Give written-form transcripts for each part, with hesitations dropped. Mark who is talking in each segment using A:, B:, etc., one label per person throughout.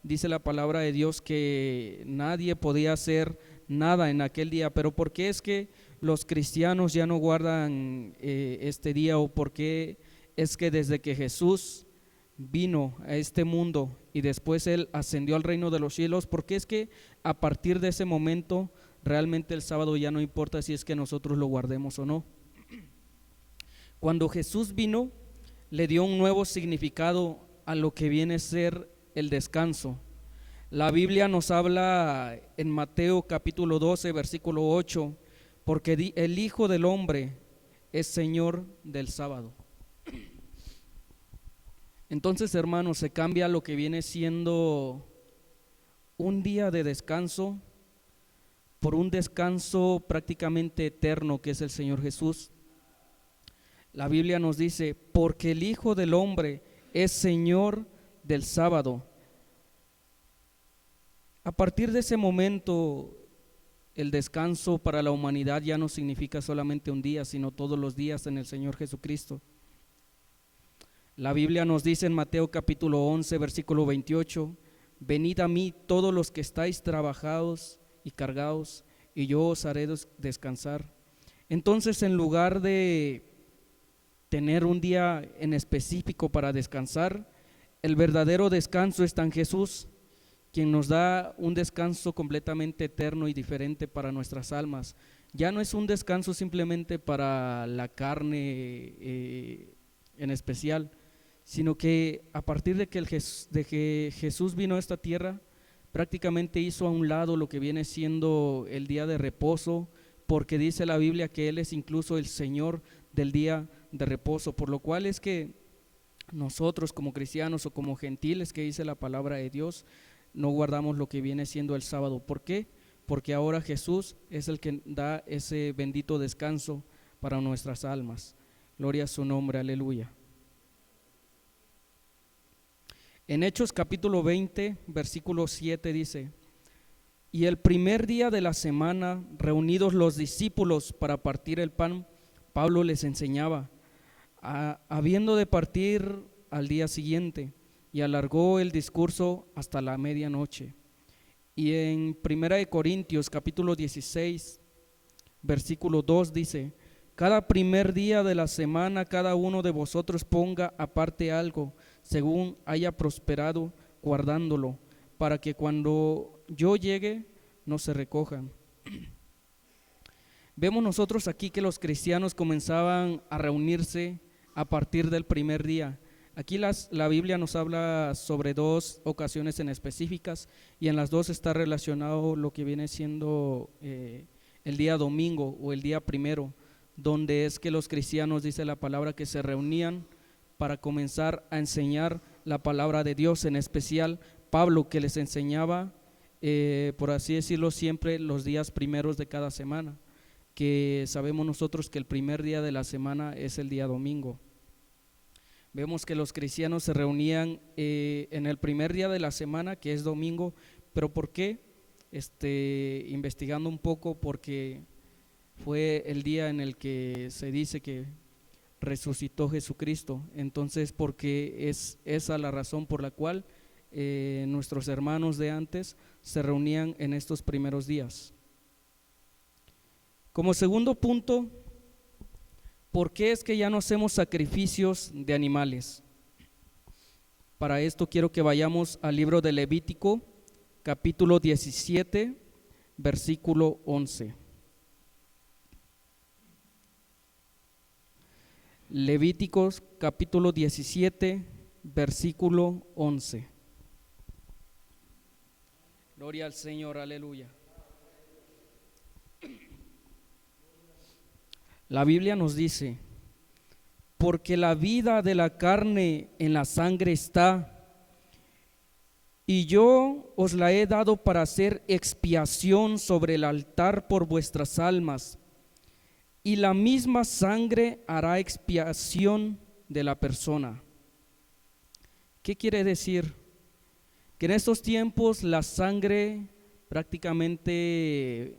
A: Dice la palabra de Dios que nadie podía hacer nada en aquel día, pero ¿por qué es que los cristianos ya no guardan este día? ¿O por qué es que desde que Jesús vino a este mundo y después Él ascendió al reino de los cielos, por qué es que a partir de ese momento realmente el sábado ya no importa si es que nosotros lo guardemos o no? Cuando Jesús vino, le dio un nuevo significado a lo que viene a ser el descanso. La Biblia nos habla en Mateo capítulo 12, versículo 8, porque el Hijo del Hombre es Señor del sábado. Entonces, hermanos, se cambia lo que viene siendo un día de descanso por un descanso prácticamente eterno que es el Señor Jesús. La Biblia nos dice, porque el Hijo del Hombre es Señor del sábado. A partir de ese momento, el descanso para la humanidad ya no significa solamente un día, sino todos los días en el Señor Jesucristo. La Biblia nos dice en Mateo capítulo 11, versículo 28, venid a mí todos los que estáis trabajados y cargados, y yo os haré descansar. Entonces, en lugar de tener un día en específico para descansar, el verdadero descanso está en Jesús, quien nos da un descanso completamente eterno y diferente para nuestras almas. Ya no es un descanso simplemente para la carne en especial, sino que a partir de que Jesús vino a esta tierra, prácticamente hizo a un lado lo que viene siendo el día de reposo, porque dice la Biblia que Él es incluso el Señor del día de reposo, por lo cual es que nosotros como cristianos o como gentiles, que dice la palabra de Dios, no guardamos lo que viene siendo el sábado. ¿Por qué? Porque ahora Jesús es el que da ese bendito descanso para nuestras almas. Gloria a su nombre, aleluya. En Hechos capítulo 20, versículo 7 dice, y el primer día de la semana, reunidos los discípulos para partir el pan, Pablo les enseñaba, habiendo de partir al día siguiente, y alargó el discurso hasta la medianoche. Y en Primera de Corintios capítulo 16, versículo 2 dice, cada primer día de la semana cada uno de vosotros ponga aparte algo, según haya prosperado, guardándolo, para que cuando yo llegue no se recojan. Vemos nosotros aquí que los cristianos comenzaban a reunirse a partir del primer día. Aquí la Biblia nos habla sobre dos ocasiones en específicas, y en las dos está relacionado lo que viene siendo el día domingo o el día primero, donde es que los cristianos, dice la palabra, que se reunían para comenzar a enseñar la palabra de Dios, en especial Pablo, que les enseñaba, por así decirlo, siempre los días primeros de cada semana, que sabemos nosotros que el primer día de la semana es el día domingo. Vemos que los cristianos se reunían en el primer día de la semana, que es domingo. ¿Pero por qué? Investigando un poco, porque fue el día en el que se dice que resucitó Jesucristo. Entonces, porque es esa la razón por la cual nuestros hermanos de antes se reunían en estos primeros días. Como segundo punto, ¿por qué es que ya no hacemos sacrificios de animales? Para esto quiero que vayamos al libro de Levítico, capítulo 17, versículo 11. Levíticos, capítulo 17, versículo 11. Gloria al Señor, aleluya. La Biblia nos dice, porque la vida de la carne en la sangre está, y yo os la he dado para hacer expiación sobre el altar por vuestras almas, y la misma sangre hará expiación de la persona. ¿Qué quiere decir? Que en estos tiempos la sangre prácticamente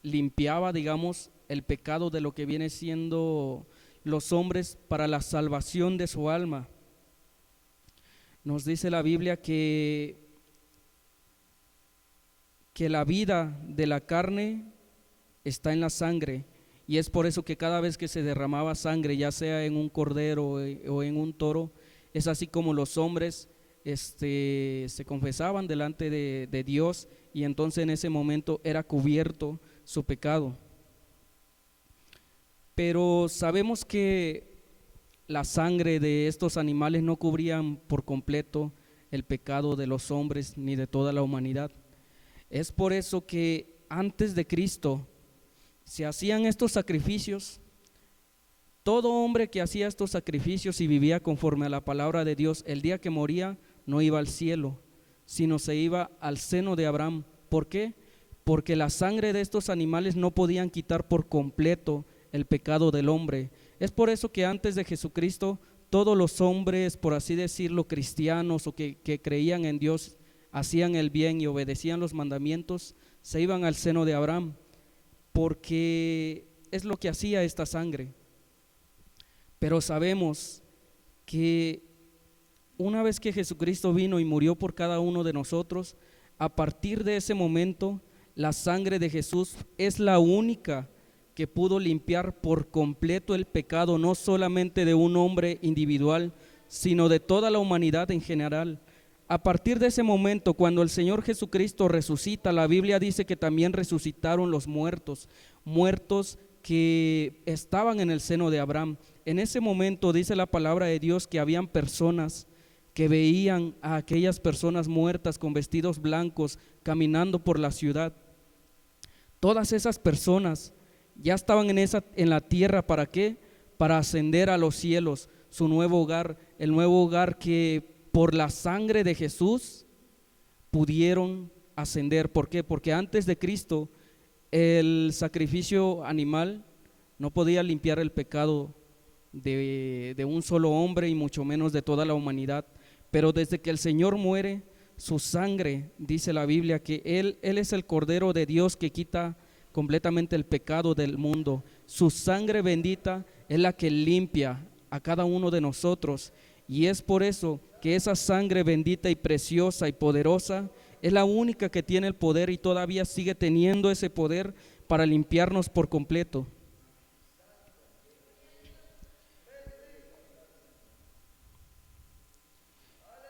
A: limpiaba, digamos, el pecado de lo que viene siendo los hombres para la salvación de su alma. nos dice la Biblia que la vida de la carne está en la sangre, y es por eso que cada vez que se derramaba sangre, ya sea en un cordero o en un toro, es así como los hombres se confesaban delante de Dios, y entonces en ese momento era cubierto su pecado. Pero sabemos que la sangre de estos animales no cubrían por completo el pecado de los hombres ni de toda la humanidad. Es por eso que antes de Cristo se hacían estos sacrificios. Todo hombre que hacía estos sacrificios y vivía conforme a la palabra de Dios, el día que moría no iba al cielo, sino se iba al seno de Abraham. ¿Por qué? Porque la sangre de estos animales no podían quitar por completo el pecado del hombre. Es por eso que antes de Jesucristo todos los hombres, por así decirlo, cristianos o que creían en Dios, hacían el bien y obedecían los mandamientos, se iban al seno de Abraham, porque es lo que hacía esta sangre. Pero sabemos que una vez que Jesucristo vino y murió por cada uno de nosotros, a partir de ese momento la sangre de Jesús es la única que pudo limpiar por completo el pecado, no solamente de un hombre individual, sino de toda la humanidad en general. A partir de ese momento, cuando el Señor Jesucristo resucita, la Biblia dice que también resucitaron los muertos, muertos que estaban en el seno de Abraham. En ese momento dice la palabra de Dios que habían personas que veían a aquellas personas muertas con vestidos blancos caminando por la ciudad. Todas esas personas ya estaban en la tierra. ¿Para qué? Para ascender a los cielos, su nuevo hogar, el nuevo hogar que por la sangre de Jesús pudieron ascender. ¿Por qué? Porque antes de Cristo el sacrificio animal no podía limpiar el pecado de un solo hombre y mucho menos de toda la humanidad. Pero desde que el Señor muere, su sangre, dice la Biblia, que Él es el Cordero de Dios que quita completamente el pecado del mundo. Su sangre bendita es la que limpia a cada uno de nosotros, y es por eso que esa sangre bendita y preciosa y poderosa es la única que tiene el poder y todavía sigue teniendo ese poder para limpiarnos por completo.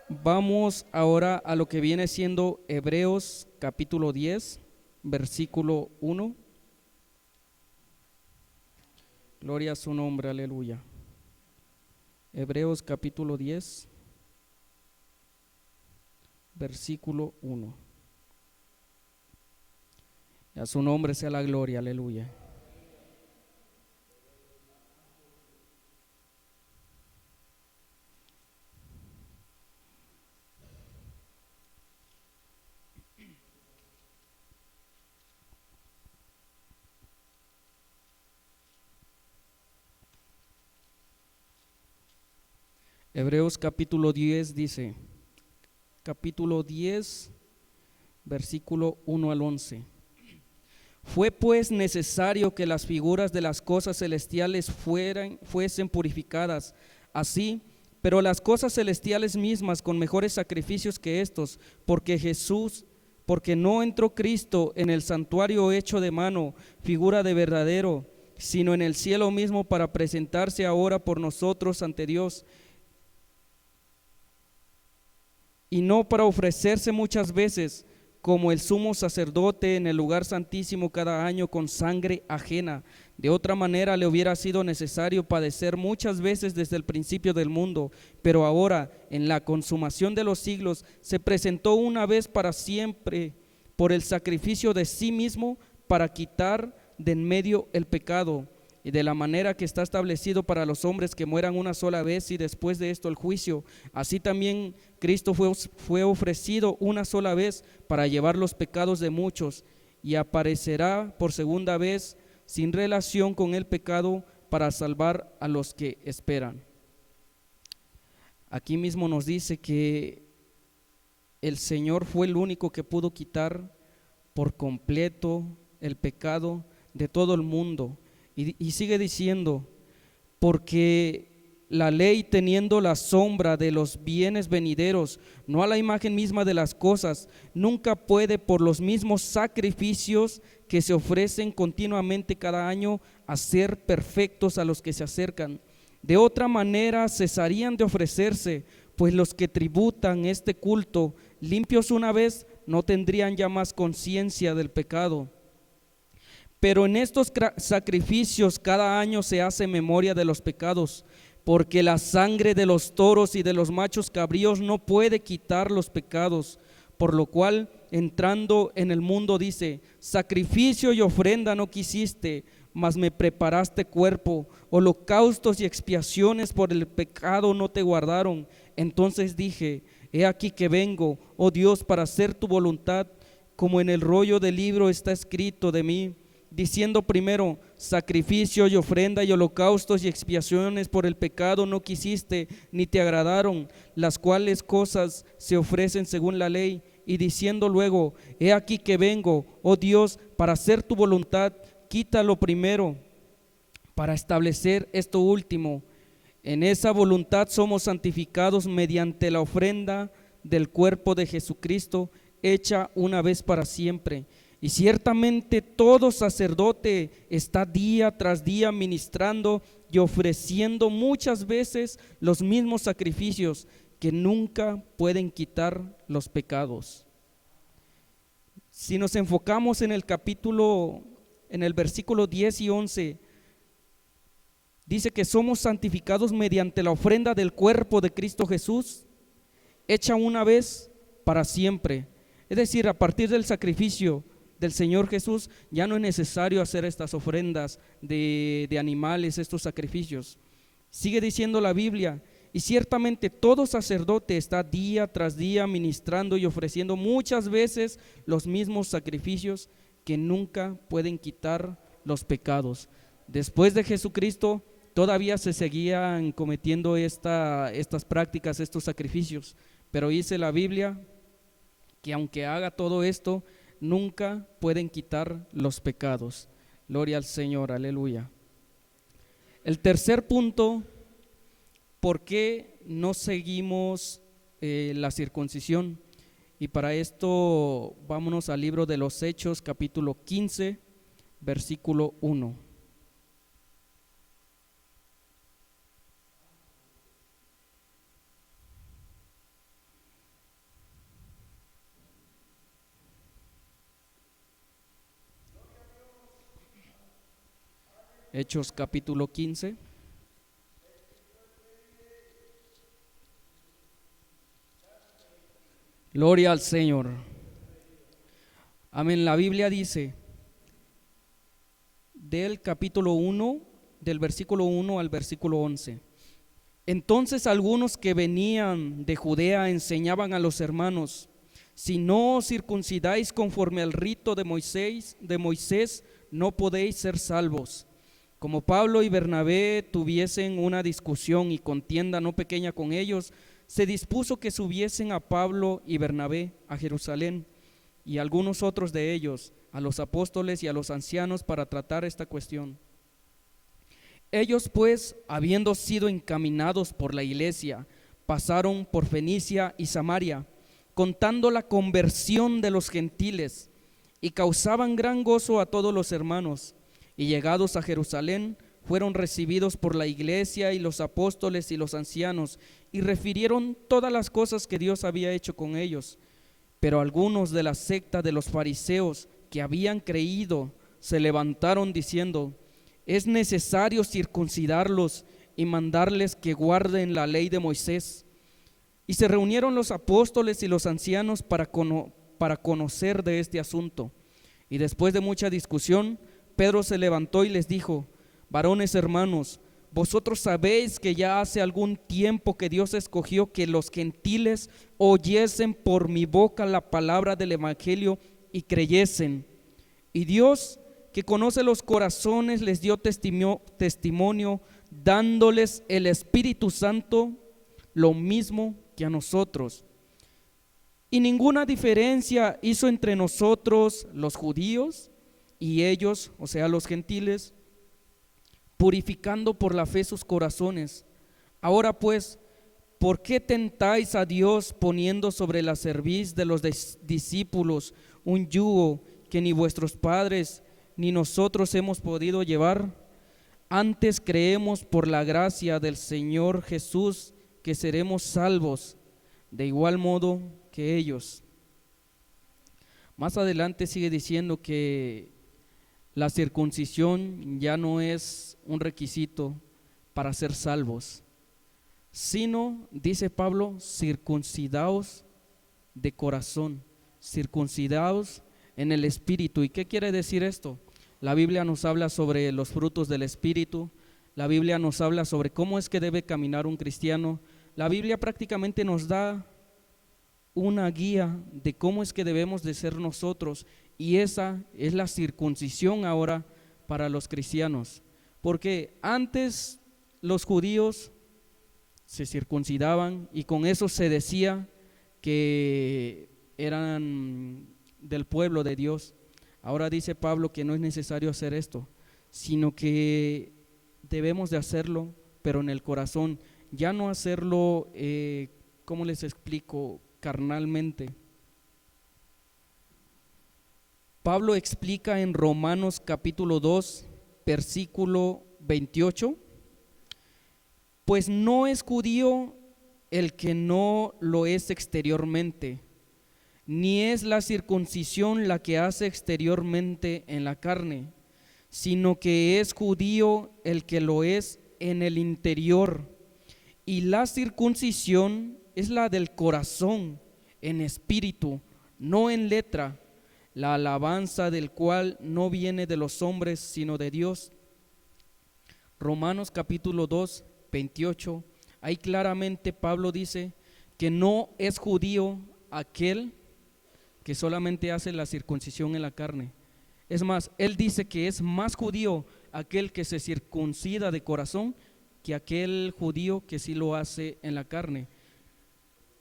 A: Vamos ahora a lo que viene siendo Hebreos capítulo 10, versículo 1. Gloria a su nombre, aleluya. Hebreos capítulo 10, versículo 1. A su nombre sea la gloria, aleluya. Hebreos capítulo 10 dice, capítulo 10, versículo 1 al 11. Fue pues necesario que las figuras de las cosas celestiales fuesen purificadas, así, pero las cosas celestiales mismas con mejores sacrificios que estos, porque no entró Cristo en el santuario hecho de mano, figura de verdadero, sino en el cielo mismo para presentarse ahora por nosotros ante Dios, y no para ofrecerse muchas veces como el sumo sacerdote en el lugar santísimo cada año con sangre ajena. De otra manera le hubiera sido necesario padecer muchas veces desde el principio del mundo, pero ahora en la consumación de los siglos se presentó una vez para siempre por el sacrificio de sí mismo para quitar de en medio el pecado, y de la manera que está establecido para los hombres que mueran una sola vez y después de esto el juicio, así también Cristo fue ofrecido una sola vez para llevar los pecados de muchos, y aparecerá por segunda vez sin relación con el pecado para salvar a los que esperan. Aquí mismo nos dice que el Señor fue el único que pudo quitar por completo el pecado de todo el mundo. Y sigue diciendo, porque la ley teniendo la sombra de los bienes venideros, no a la imagen misma de las cosas, nunca puede por los mismos sacrificios que se ofrecen continuamente cada año hacer perfectos a los que se acercan. De otra manera cesarían de ofrecerse, pues los que tributan este culto, limpios una vez, no tendrían ya más conciencia del pecado. Pero en estos sacrificios cada año se hace memoria de los pecados, porque la sangre de los toros y de los machos cabríos no puede quitar los pecados, por lo cual, entrando en el mundo, dice: sacrificio y ofrenda no quisiste, mas me preparaste cuerpo, holocaustos y expiaciones por el pecado no te guardaron. Entonces dije: he aquí que vengo, oh Dios, para hacer tu voluntad, como en el rollo del libro está escrito de mí, diciendo primero: sacrificio y ofrenda y holocaustos y expiaciones por el pecado no quisiste, ni te agradaron, las cuales cosas se ofrecen según la ley, y diciendo luego: he aquí que vengo, oh Dios, para hacer tu voluntad, quita lo primero, para establecer esto último. En esa voluntad somos santificados mediante la ofrenda del cuerpo de Jesucristo, hecha una vez para siempre. Y ciertamente todo sacerdote está día tras día ministrando y ofreciendo muchas veces los mismos sacrificios que nunca pueden quitar los pecados. Si nos enfocamos en el capítulo, en el versículo 10 y 11, dice que somos santificados mediante la ofrenda del cuerpo de Cristo Jesús, hecha una vez para siempre. Es decir, a partir del sacrificio del Señor Jesús ya no es necesario hacer estas ofrendas de animales, estos sacrificios. Sigue diciendo la Biblia: y ciertamente todo sacerdote está día tras día ministrando y ofreciendo muchas veces los mismos sacrificios que nunca pueden quitar los pecados. Después de Jesucristo todavía se seguían cometiendo estas prácticas, estos sacrificios, pero dice la Biblia que aunque haga todo esto, nunca pueden quitar los pecados. Gloria al Señor, aleluya. El tercer punto: ¿por qué no seguimos la circuncisión? Y para esto vámonos al libro de los Hechos, capítulo 15, versículo 1. Hechos capítulo 15. Gloria al Señor. Amén. La Biblia dice del capítulo 1, del versículo 1 al versículo 11: entonces algunos que venían de Judea enseñaban a los hermanos: si no os circuncidáis conforme al rito de Moisés, no podéis ser salvos. Como Pablo y Bernabé tuviesen una discusión y contienda no pequeña con ellos, se dispuso que subiesen a Pablo y Bernabé a Jerusalén, y algunos otros de ellos a los apóstoles y a los ancianos, para tratar esta cuestión. Ellos pues, habiendo sido encaminados por la iglesia, pasaron por Fenicia y Samaria, contando la conversión de los gentiles, y causaban gran gozo a todos los hermanos. Y llegados a Jerusalén, fueron recibidos por la iglesia y los apóstoles y los ancianos, y refirieron todas las cosas que Dios había hecho con ellos. Pero algunos de la secta de los fariseos que habían creído se levantaron diciendo: es necesario circuncidarlos y mandarles que guarden la ley de Moisés. Y se reunieron los apóstoles y los ancianos para conocer de este asunto. Y después de mucha discusión, Pedro se levantó y les dijo: varones hermanos, vosotros sabéis que ya hace algún tiempo que Dios escogió que los gentiles oyesen por mi boca la palabra del evangelio y creyesen. Y Dios, que conoce los corazones, les dio testimonio, dándoles el Espíritu Santo, lo mismo que a nosotros. Y ninguna diferencia hizo entre nosotros los judíos y ellos, o sea los gentiles, purificando por la fe sus corazones, Ahora pues, ¿por qué tentáis a Dios poniendo sobre la cerviz de los discípulos un yugo que ni vuestros padres ni nosotros hemos podido llevar? Antes creemos por la gracia del Señor Jesús que seremos salvos, de igual modo que ellos. Más adelante sigue diciendo que la circuncisión ya no es un requisito para ser salvos, sino, dice Pablo, circuncidaos de corazón, circuncidaos en el espíritu. ¿Y qué quiere decir esto? La Biblia nos habla sobre los frutos del espíritu, la Biblia nos habla sobre cómo es que debe caminar un cristiano. La Biblia prácticamente nos da una guía de cómo es que debemos de ser nosotros, y esa es la circuncisión ahora para los cristianos, porque antes los judíos se circuncidaban y con eso se decía que eran del pueblo de Dios. Ahora dice Pablo que no es necesario hacer esto, sino que debemos de hacerlo, pero en el corazón, ya no hacerlo, ¿cómo les explico? Carnalmente. Pablo explica en Romanos capítulo 2, versículo 28, pues no es judío el que no lo es exteriormente, ni es la circuncisión la que hace exteriormente en la carne, sino que es judío el que lo es en el interior, y la circuncisión es la del corazón, en espíritu, no en letra, la alabanza del cual no viene de los hombres, sino de Dios. Romanos capítulo 2, 28, ahí claramente Pablo dice que no es judío aquel que solamente hace la circuncisión en la carne. Es más, él dice que es más judío aquel que se circuncida de corazón que aquel judío que sí lo hace en la carne.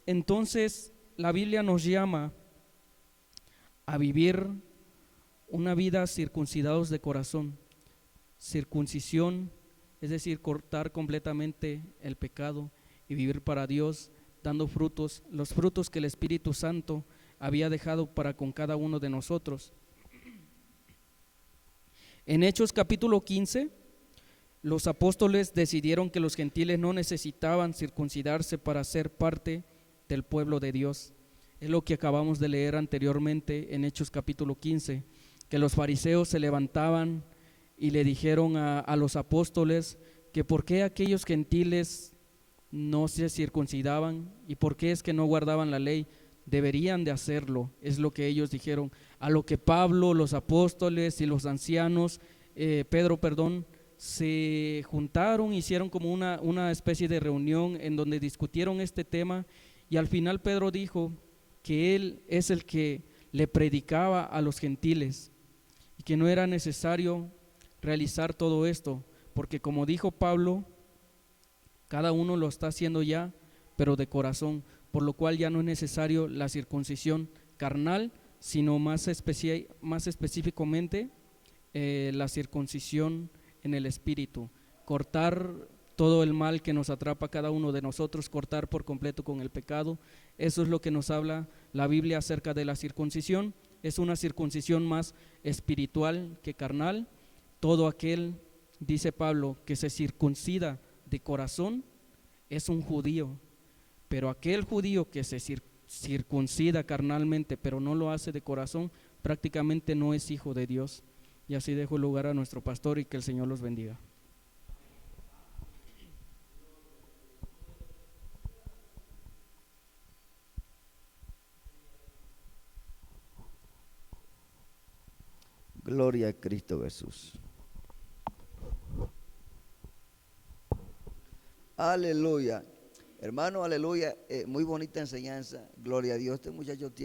A: Entonces, la Biblia nos llama a vivir una vida circuncidados de corazón. Circuncisión, es decir, cortar completamente el pecado y vivir para Dios, dando frutos, los frutos que el Espíritu Santo había dejado para con cada uno de nosotros. En Hechos capítulo 15, los apóstoles decidieron que los gentiles no necesitaban circuncidarse para ser parte del pueblo de Dios. Es lo que acabamos de leer anteriormente en Hechos capítulo 15, que los fariseos se levantaban y le dijeron a los apóstoles que por qué aquellos gentiles no se circuncidaban y por qué es que no guardaban la ley. Deberían de hacerlo, es lo que ellos dijeron. A lo que Pablo, los apóstoles y los ancianos, Pedro, se juntaron, hicieron como una especie de reunión en donde discutieron este tema, y al final Pedro dijo que él es el que le predicaba a los gentiles y que no era necesario realizar todo esto, porque como dijo Pablo, cada uno lo está haciendo ya, pero de corazón, por lo cual ya no es necesario la circuncisión carnal, sino más específicamente la circuncisión en el espíritu, cortar todo el mal que nos atrapa a cada uno de nosotros, cortar por completo con el pecado. Eso es lo que nos habla la Biblia acerca de la circuncisión. Es una circuncisión más espiritual que carnal. Todo aquel, dice Pablo, que se circuncida de corazón es un judío, pero aquel judío que se circuncida carnalmente pero no lo hace de corazón, prácticamente no es hijo de Dios. Y así dejo lugar a nuestro pastor y que el Señor los bendiga.
B: Gloria a Cristo Jesús. Aleluya. Hermano, aleluya. Muy bonita enseñanza. Gloria a Dios. Este muchacho tiene